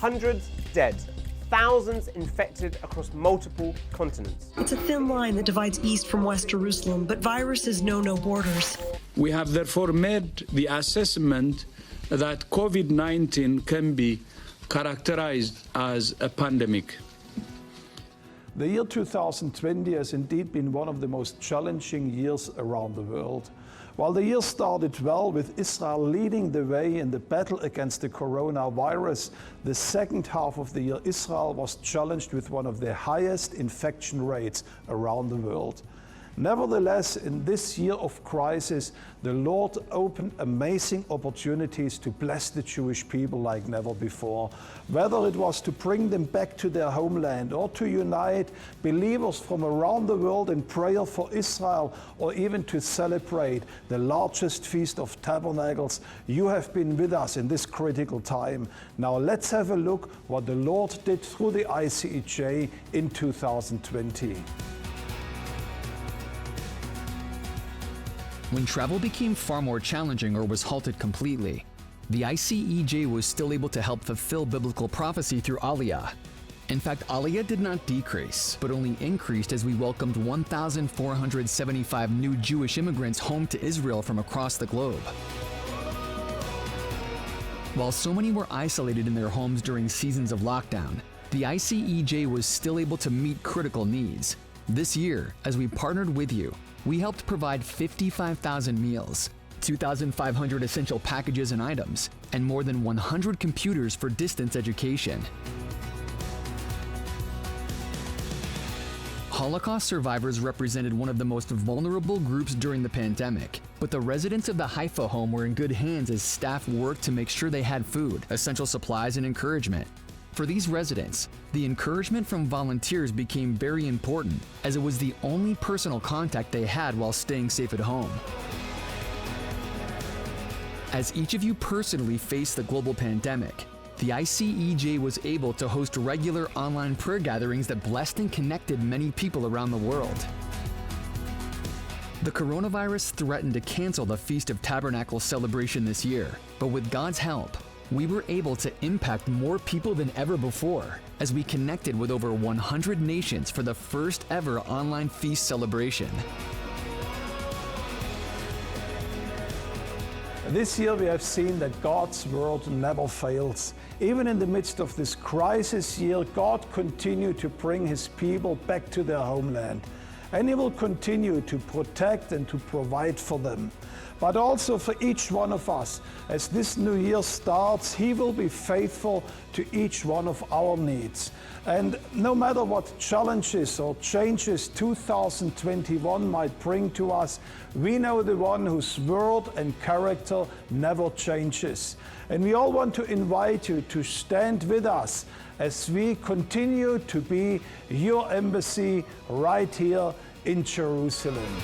Hundreds dead, thousands infected across multiple continents. It's a thin line that divides East from West Jerusalem, but viruses know no borders. We have therefore made the assessment that COVID-19 can be characterized as a pandemic. The year 2020 has indeed been one of the most challenging years around the world. While the year started well, with Israel leading the way in the battle against the coronavirus, the second half of the year Israel was challenged with one of the highest infection rates around the world. Nevertheless, in this year of crisis, the Lord opened amazing opportunities to bless the Jewish people like never before. Whether it was to bring them back to their homeland or to unite believers from around the world in prayer for Israel, or even to celebrate the largest Feast of Tabernacles, you have been with us in this critical time. Now let's have a look what the Lord did through the ICEJ in 2020. When travel became far more challenging or was halted completely, the ICEJ was still able to help fulfill biblical prophecy through Aliyah. In fact, Aliyah did not decrease, but only increased as we welcomed 1,475 new Jewish immigrants home to Israel from across the globe. While so many were isolated in their homes during seasons of lockdown, the ICEJ was still able to meet critical needs. This year, as we partnered with you, we helped provide 55,000 meals, 2,500 essential packages and items, and more than 100 computers for distance education. Holocaust survivors represented one of the most vulnerable groups during the pandemic, but the residents of the Haifa home were in good hands as staff worked to make sure they had food, essential supplies, and encouragement. For these residents, the encouragement from volunteers became very important, as it was the only personal contact they had while staying safe at home. As each of you personally faced the global pandemic, the ICEJ was able to host regular online prayer gatherings that blessed and connected many people around the world. The coronavirus threatened to cancel the Feast of Tabernacles celebration this year, but with God's help, we were able to impact more people than ever before as we connected with over 100 nations for the first ever online feast celebration. This year we have seen that God's word never fails. Even in the midst of this crisis year, God continued to bring His people back to their homeland. And He will continue to protect and to provide for them. But also for each one of us, as this new year starts, He will be faithful to each one of our needs. And no matter what challenges or changes 2021 might bring to us, we know the one whose word and character never changes. And we all want to invite you to stand with us as we continue to be your embassy right here in Jerusalem.